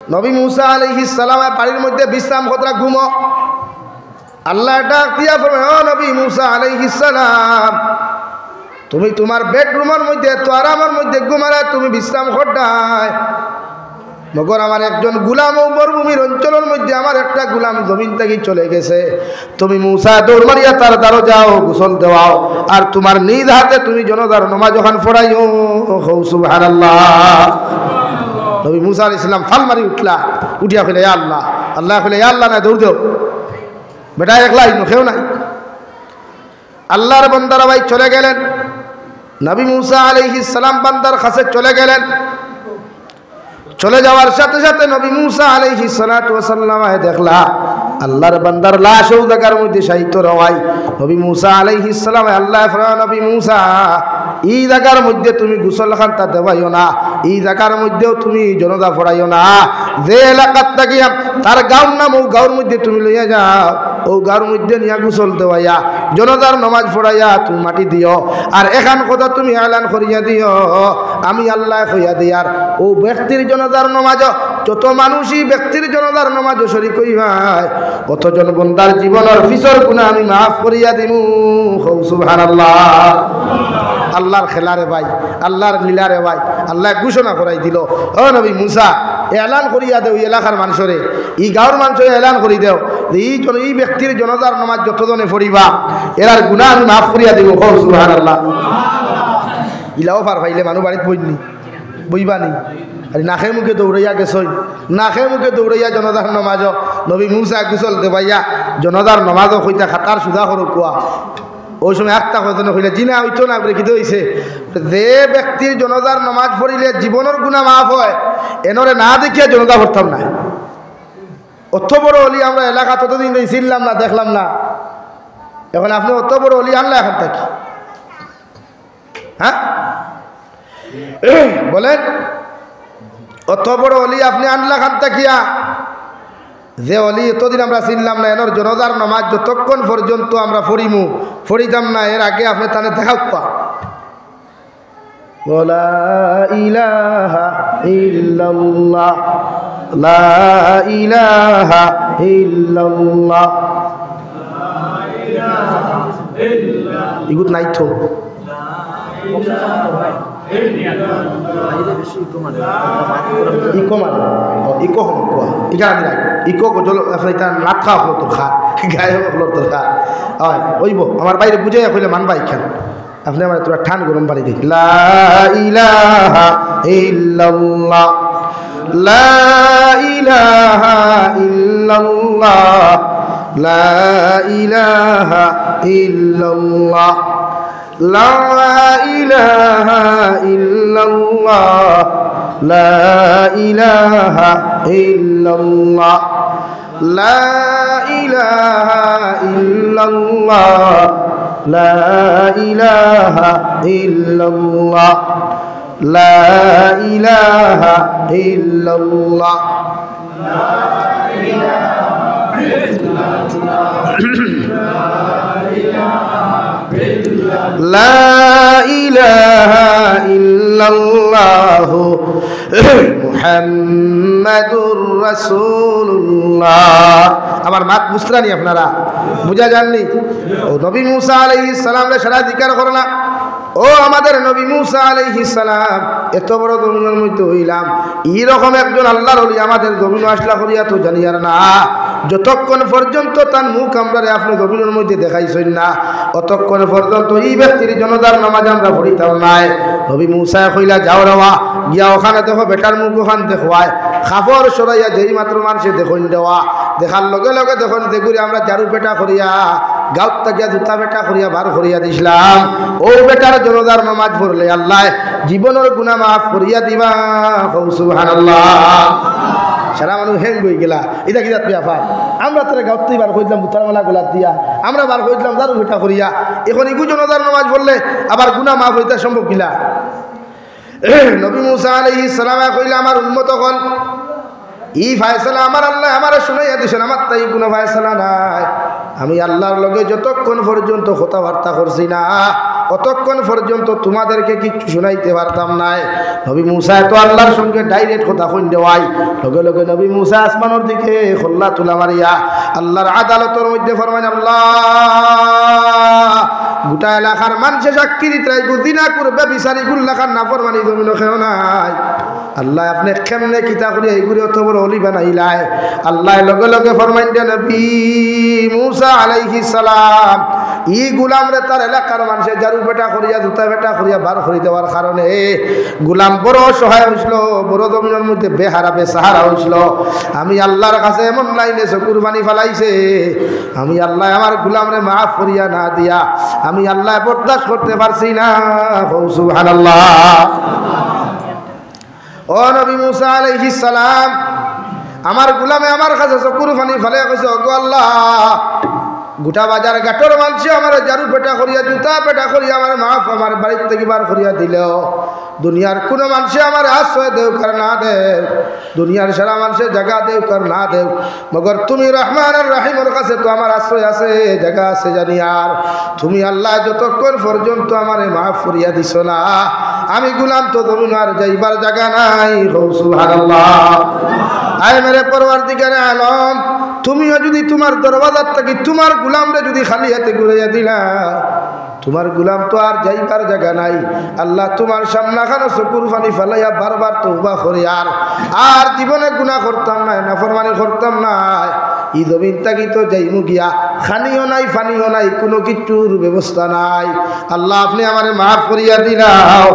নবী মুসা আলাইহিস সালামের বাড়ির মধ্যে বিশ্রাম কতরা ঘুমো আল্লাহ ডাক দিয়া বলে ও নবী মুসা আলাইহিস সালাম তুমি তোমার বেডরুমের মধ্যে তো আরামের মধ্যে ঘুমারা তুমি বিশ্রাম করডায় মগর আমার একজন গোলাম ও মরুভূমির অঞ্চলের মধ্যে আমার একটা গোলাম জমিন থেকে চলে গেছে তুমি মুসা দৌড় মারিয়া তার দ্বারো যাও গোসল দেওয়াও আর তোমার নিজ হাতে তুমি জনতার নামাজ যখন পড়াইও সুবহানাল্লাহ নবী মুসা আলাইহিস সালাম ফাল মারি উঠলা উঠিয়া কইলে ইয়া আল্লাহ আল্লাহ কইলে ইয়া আল্লাহ না দৌড় দাও বেটা একলাই কেউ নাই আল্লাহর বান্দারা ভাই চলে গেলেন নবী মুসা আলাইহিস সালাম বান্দার কাছে চলে গেলেন চলে যাওয়ার সাথে সাথে নবী মুসা আলাইহিস সালাতু ওয়াস সালাম দেখলা আল্লাহর বান্দার লাশ ও জায়গার মধ্যে শায়িত রওয়াই নবী মুসা আলাইহিস সালাম আল্লাহ ফরমান নবী মুসা এই জায়গার মধ্যে তুমি গোসল খানটা দেবাইও না এই জায়গার মধ্যেও তুমি জনতা পড়াইও না যে এলাকার থাকিয়া তার গাঁর নাম ও গাঁর মধ্যে তুমি লইয়া যাও ও গাঁর মধ্যে নিয়া গোসল দেওয়াইয়া জনতার নামাজ পড়াইয়া তুমি মাটি দিও আর এখান কথা তুমি এলান করিয়া দিও আমি আল্লাহ কইয়া দিয়ার ও ব্যক্তির জনতার নামাজ যত মানুষই ব্যক্তির জনতার নামাজ শরীক হইবাই অতজন বন্দার জীবনের ফিসর গুনাহ আমি মাফ করিয়া দিমু সুবহানাল্লাহ আল্লাহর খেলারে ভাই আল্লাহর লীলারে ভাই আল্লাহ ঘোষণা করাই দিল ও নবী মুসা এলান করিয়া দেও এলাকার মানুষরে এই গাঁর মানুষরে এলান করি দেও যে এই ব্যক্তির জনতার নামাজ যতজনে পড়িবা এরার গুনাহ আমি মাফ করিয়া দিব সুবহানাল্লাহ ইলাও পার পাইলে মানুষ বাড়িতে বইনি বইবা নি আর নাখে মুখে দৌড়াইয়া গেছই নাখে মুখে দৌড়াইয়া জনতার নামাজ নবী মুসা গোসল দেবাইয়া জনতার নামাজ হইতা খাতার সুদা করো কোয়া ওই সময় একটা কথা হইলে জিনা হইতো না রেখিতে হইছে যে ব্যক্তির জনতার নামাজ পড়িলে জীবনের গুনাহ মাফ হয় এনরে না দেখিয়া জনতা পড়তাম না অত বড় অলি আমরা এলাকা ততদিন চিনলাম না দেখলাম না এখন আপনি অত বড় অলি আনলে এখন থাকি হ্যাঁ বলেন অত বড় অলি আপনি আনলা খান তাকিয়া যে অলি এতদিন আমরা চিনলাম না এনর জনতার নামাজ যতক্ষণ পর্যন্ত আমরা পড়িতাম না এর আগে আপনি তানে দেখাও পা লা ইলাহা ইল্লাল্লাহ লা ইলাহা ইল্লাল্লাহ ইগুত নাই তো ইকো হম কোয়া ইকা আমি রাখ ইকো গজল আপনার নাথা হলো তোর খা গায়ে হলো তোর খা হয় ওইব আমার বাইরে বুঝে কইলে মান বাই খান আপনি আমার তোরা ঠান গরম পানি দিই লা ইলাহা ইল্লাল্লাহ লা ইলাহা ইল্লাল্লাহ লা ইলাহা ইল্লাল্লাহ লা ইলাহা ইল্লাল্লাহ লা ইলাহা ইল্লাল্লাহ লা ইলাহা ইল্লাল্লাহ লা ইলাহা ইল্লাল্লাহ লা ইলাহা ইল্লাল্লাহ লা ইলাহা ইল্লাল্লাহ মুহাম্মাদুর রাসূলুল্লাহ আমার মাত বুঝরানি আপনারা বুঝা জাননি ও নবী মুসা আলাইহিস সালাম রে সারা জিকির করো না ও আমাদের নবী মুসা আলাইহিস সালাম এত বড় জমিনের মধ্যে হইলাম এইরকম একজন আল্লাহর ওলি আমাদের জমিন আসলা করিয়া তো জানি আর না যতক্ষণ পর্যন্ত তার মুখ আমরা আপনি জমিনের মধ্যে দেখাইছেন না অতক্ষণ পর্যন্ত এই ব্যক্তির জনতার নামাজ আমরা পড়িতাম নাই নবী মুসা কইলা যাও রাওয়া গিয়া ওখানে দেখো বেটার মুখ ওখান দেখোয়ায় খাবর সরাইয়া যেই মাত্র মানুষে দেখুন দেওয়া দেখার লগে লগে দেখুন দেখুরি আমরা ঝাড়ু পেটা করিয়া গাঁত তাকিয়া জুতা বেটা করিয়া বার করিয়া দিছিলাম ও বেটার জনতার নামাজ পড়লে আল্লাহ জীবনের গুনাহ মাফ করিয়া দিবা সুবহানাল্লাহ সারা মানুষ হ্যাং হয়ে গেলা এটা কি যাত্রী আফা আমরা তারা গাঁততেই বার করিলাম বুতারমালা গোলা দিয়া আমরা বার করিলাম ঝাড়ু পেটা করিয়া এখন ইগু জনতার নামাজ পড়লে আবার গুনাহ মাফ হইতে সম্ভব কিলা নবী মুসা আলাইহিস সালাম কইলা আমার উম্মত হল এই ফয়সালা আমার আল্লাহ আমারে শুনাইয়া দিছেন আমার তাই কোনো ফয়সালা নাই আমি আল্লাহর লগে যতক্ষণ পর্যন্ত কথাবার্তা করছি না অতক্ষণ পর্যন্ত তোমাদেরকে কিছু শোনাইতে পারতাম না। নবী মুসা তো আল্লাহর সঙ্গে ডাইরেক্ট কথা কইন দেওয়াই লগে লগে নবী মুসা আসমানের দিকে খোল্লা তুলা মারিয়া আল্লাহর আদালতের মধ্যে ফরমান, আল্লাহ গোটা এলাকার মানুষে সাক্ষী দিতে জিনা করবে বিচারি গুল্লাখার নাফরমানি জমিন খেও নাই। আল্লাহ আপনি কেমনে কিতা করি এইগুলি অত বড় অলি বানাইলাই। আল্লাহ লগে লগে ফরমান দেন নবী মুসা আলাইহিস সালাম ই গুলাম রে তার এলাকার মানুষে জারু বেটা করিয়া জুতা বেটা করিয়া বার করে দেওয়ার কারণে গুলাম বড় সহায় হয়েছিল, বড় জমিনের মধ্যে বেহারা বেসাহারা হয়েছিল। আমি আল্লাহর কাছে এমন লাইনে চকুর পানি ফেলাইছে, আমি আল্লাহ আমার গুলাম রে মাফ করিয়া না দিয়া আমি আল্লাহ বরদাস্ত করতে পারছি না। সুবহানাল্লাহ। ও নবী মুসা আলাইহিস সালাম আমার গুলামে আমার কাছে চকুর পানি ফেলে কইছে, ওগো আল্লাহ গোটা বাজার ঘাটর মানুষে আমার জারু পেটা করিয়া জুতা পেটা করিয়া আমার মাফ আমার বাড়ির থেকে বার করিয়া দিল। দুনিয়ার কোনো মানুষে আমার আশ্রয় দেও কার না দেও, দুনিয়ার সারা মানুষের জায়গা দেও কার না দেও, মগর তুমি রহমান আর রাহিমের কাছে তো আমার আশ্রয় আছে, জায়গা আছে জানি। আর তুমি আল্লাহ যতক্ষণ পর্যন্ত আমার মাফ করিয়া দিছ না আমি গুলাম তো তুমি আর যাইবার জায়গা নাই। সুবহানাল্লাহ। আয় মেরে পরওয়ারদিগারে আলম তুমিও যদি তোমার দরওয়াজার থেকে তোমার গুলামরে যদি খালি হাতে ঘুরাইয়া দিলা, তোমার গুলাম তো আর যাইবার জায়গা নাই। আল্লাহ তোমার সামনাখানো চকুর পানি ফেলাইয়া বারবার তওবা করি আর জীবনে গুনাহ করতাম না, নাফরমানি করতাম না। ই জমিন থাকি তো যাইমু গিয়া, খানিও নাই ফানিও নাই, কোনো কিছুর ব্যবস্থা নাই। আল্লাহ আপনি আমারে মাফ করিয়া দিলাও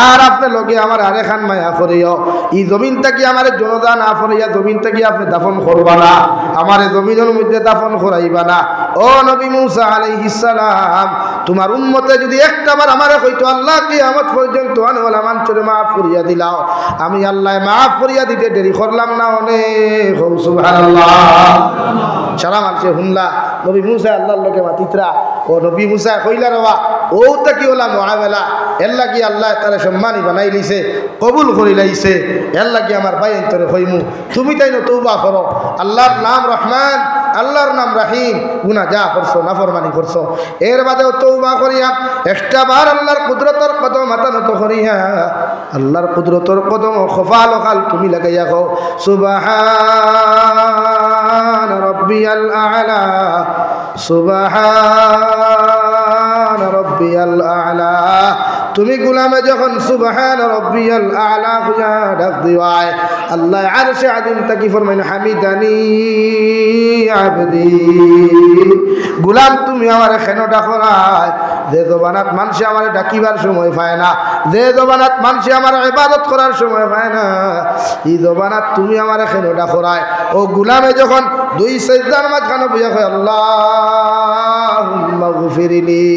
আর আপনি লগে আমার আরেখান মায়া করিও। ই জমিন থাকি আমারে জনদা না ফরিয়া জমিন থাকি আপনি দাফন করবা না, আমারে জমিনের মধ্যে দাফন করাইবা না। ও নবী মুসা আলাইহিস সালাম তোমার উম্মতে যদি একটাবার আমারে কইতো আল্লাহ কিয়ামত পর্যন্ত আনওয়ালা মানুষের মাফ করিয়া দিলাও, আমি আল্লাহ মাফ করিয়া দিতে দেরি করলাম না অনেক। সুবহানাল্লাহ। সারা মানুষে শুনলা নবী মুসা আল্লাহর লোকে মাতিত্রা, ও নবী মুসা কইলা রবা ও তাকি ওলা মুআমালা এর লাগি আল্লাহ তারে সম্মানী বানাই লিছে, কবুল করি লাইছে। এর লাগি আমার ভাই অন্তরে কইমু তুমি তাই তওবা করো। আল্লাহর নাম রহমান, আল্লাহর নাম রাহিম, গুনাহ যা করছো নাফরমানি করছো এর বাদেও তওবা করিয়া একটা বার আল্লাহর কুদরতের কদম মাথা নত করিয়া আল্লাহর কুদরতের কদম খফাল খাল তুমি লাগাইয়া কও সুবহান রাব্বিয়াল আ'লা সুবহান রাব্বিয়াল আ'লা। তুমি গুলামে যখন সুবহান রাব্বিয়াল আ'লা হইয়া ডাক দিওয়ায় আল্লাহ আরশে আযীম তাকি ফরমাইন হামিদানি আবদি। গুলাম তুমি আমারে কেন ডাকো না? যে জবানাত মানুষে আমার ডাকিবার সময় পায় না, যে জবানাত মানুষে আমার ইবাদত করার সময় পায় না, এই জবানাত তুমি আমার কেন ডাকো না? ও গুলামে যখন দুই সিজদার মাঝখানে বইয়া কয় আল্লাহুম্মা গফিরলি,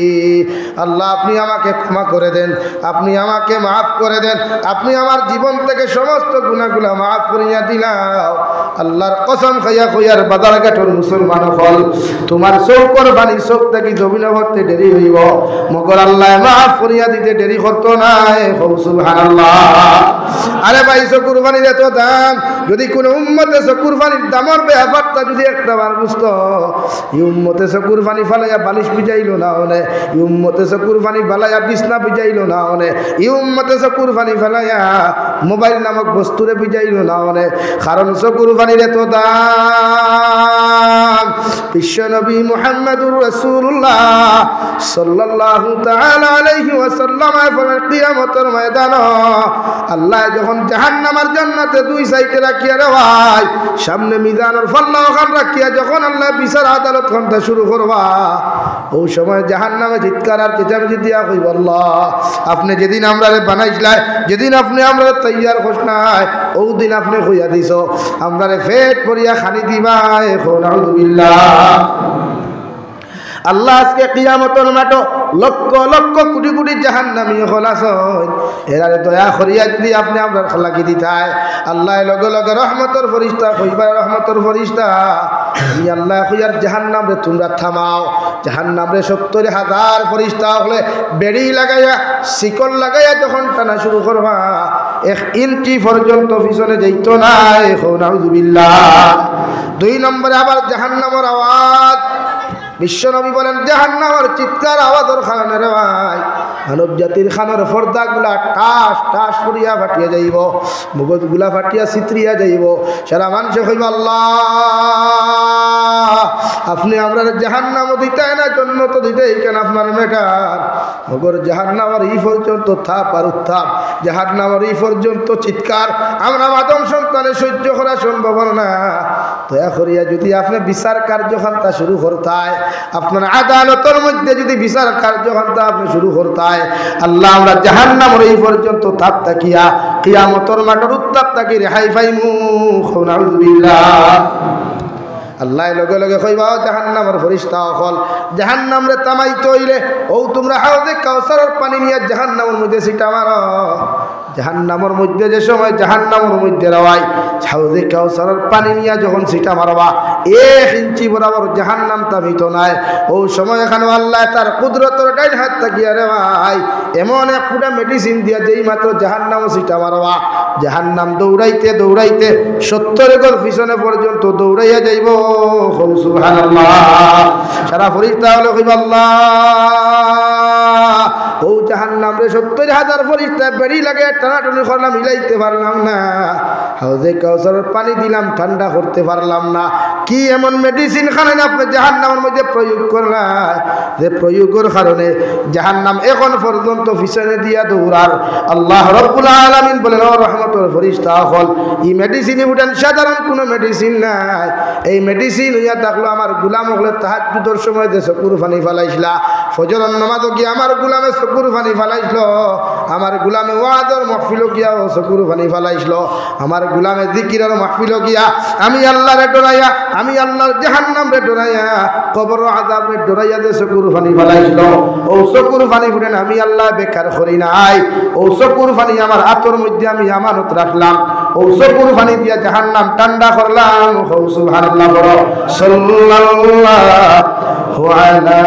আল্লাহ আপনি আমাকে ক্ষমা করে দেন, আপনি আমাকে মাফ করে দেন, আপনি আমার জীবন থেকে সমস্ত গুনাহগুলো মাফ করিয়া দিলাও। আল্লাহর কসম খাইয়া কইয়ার বাজারঘাটের মুসলমান হল তোমার চৌকর পানি চোখ থেকে জমিন ভরতে দেরি হইব, মগর আল্লাহ মাফ করিয়া দিতে দেরি করতো নাই। সুবহানাল্লাহ। আরে ভাই চকুর পানির এত দাম, যদি কোনো উম্মতে চকুর পানির দামের ব্যাপারটা যদি একটা বার বুঝতো, এই উম্মতে চকুর পানি ফালাইয়া বালিশ ভিজাইল না হনে, এই উম্মতে চকুর পানি ফালাইয়া বিছনা ভিজাইল না হনে, এই উম্মতে চকুর পানি ফালাইয়া মোবাইল নামক বস্তুরে ভিজাইল না হনে। কারণ চকুর পানির এত দাম। বিশ্ব নবী মুহাম্মদুর রাসূলুল্লাহ সাল্লাল্লাহু তাআলা আলাইহি ওয়াসাল্লাম কিয়ামতের ময়দানে আল্লাহ যখন জাহান্নামের জান্নাতে দুই সাইডে রাখিয়া রে ভাই, সামনে মিজানের ফল্লা ওখান রাখিয়া যখন আল্লাহ বিচার আদালত করতে শুরু করবা, ওই সময় জাহান্নামে চিৎকার আর চেঁচামেচি দিয়া কইব আল্লাহ আপনি যেদিন আমরা বানাইছিলেন, যেদিন আপনি আমরা তৈয়ার ঘোষণায় ওই দিন আপনি কইয়া দিছ আমরা পেট পরিয়া খানি দিবা। এখন আউযুবিল্লাহ। আল্লাহ আজকে কিয়ামতের মাঠে লক্ষ লক্ষ কোটি কোটি জাহান্নামী হল আছেন, এরারে দয়া করিয়া যদি আপনি আপনার লাগি দিতাই আল্লাহ লগে লগে রহমতের ফরিস্তা কইবা, রহমতের ফরিস্তা আমি আল্লাহ কইয়ার জাহান্নাম রে তোমরা থামাও। জাহান্নাম রে ৭০,০০০ ফরিস্তা হলে বেড়ি লাগাইয়া শিকল লাগাইয়া যখন টানা শুরু করবা ১ ইঞ্চি পর্যন্ত পিছনে যাইতো না। এখন আউযুবিল্লাহ। ২ নম্বরে আবার জাহান্নামের আওয়াজ বিশ্বনবী বলেন জাহান্নামের চিৎকার আওয়াজের কারণে রে ভাই মানব জাতির খানের পর্দাগুলা টাস টাস করিয়া ফাটিয়া যাইব, মগজগুলা ফাটিয়া চিত্রিয়া যাইব। সারা মানুষে কইব আল্লাহ আপনি আমরা জাহান্নামও দিতেই না, জন্নত দিতেই কেন আপনার মেটার। মগর জাহান্নামের এই পর্যন্ত থাপ আর উত্থাপ, জাহান্নামের এই পর্যন্ত চিৎকার আমরা মাদম সন্তানে সহ্য করা সম্ভব না। দয়া করিয়া যদি আপনি বিচার কার্যখান্তা শুরু করতায়, আপনার আদালতের মধ্যে যদি বিচার কার্যখান্তা আপনি শুরু করতায়, আল্লাহ আমরা জাহান্নামের এই পর্যন্ত তাপ তাকিয়া কিয়ামতের মাঠের উত্তাপ তাকি রেহাই পাইমু। নাউযুবিল্লাহ। আল্লাহ লগে লগে কইবা জাহান্নামের ফেরেশতা হল জাহান্নামরে তামাইতে হইলে ও তোমরা হাউজে কাউসারের পানি নিয়ে জাহান্নামের মধ্যে ছিটা মারো। জাহান্নামের মধ্যে যে সময় জাহান্নামের মধ্যে রওয়াই হাউজে কাউসারের পানি নিয়ে যখন ছিটা মারবা 1 ইঞ্চি বরাবর জাহান্নাম তামিত নাই। ও সময় এখানে আল্লাহ তার কুদরতের ডাইন হাত তাকিয়া রে ভাই এমন এক ফুটা মেডিসিন দিয়া যেই মাত্র জাহান্নাম ছিটা মারবা, জাহান্নাম দৌড়াইতে দৌড়াইতে 70 গজ পিছনে পর্যন্ত দৌড়াইয়া যাইব। সুবহানাল্লাহ। সারা ফেরেশতা হলো কইবা আল্লাহ ও জাহান্নাম রে 70,000 ফেরেশতা বেড়ি লাগে টানাটানি করলাম, মিলাইতে পারলাম না। হাউজে কাউসারের পানি দিলাম, ঠান্ডা করতে পারলাম না। কি এমন মেডিসিন খানেন আপনি জাহান্নামের মধ্যে প্রয়োগ করলেন যে প্রয়োগের কারণে জাহান্নাম এখন পর্যন্ত পিছনে দিয়া দৌড়ার। আল্লাহ রাব্বুল আলামিন বলেন ও রহমতের ফেরেশতা হল এই মেডিসিন উঠেন সাধারণ কোনো মেডিসিন নাই। এই মেডিসিন হইয়া থাকলো আমার গুলাম হলে তাহাজ্জুদের সময় যে চকুর পানি ফালাইছিলা, ফজরের নামাজও গিয়ে আমার গুলামে চকুর পানি ফালাইছিল, আমার গুলামে ওয়াজের মাহফিল গিয়া ও চকুর পানি ফালাইছিল, আমার গুলামে জিকিরের মাহফিল গিয়া আমি আল্লাহরে ডরাইয়া, আমি আল্লাহর জাহান্নামরে ডরাইয়া, কবর আযাবরে ডরাইয়া যে চকুর পানি ফালাইছিল। ও চকুর পানি ফুটেন আমি আল্লাহ বেকার করি নাই। ও চকুর পানি আমার হাতের মধ্যে আমি আমানত রাখলাম। ও চকুর পানি দিয়া জাহান্নাম ঠান্ডা করলাম। সুবহানাল্লাহ। সাল্লাল্লাহু আলা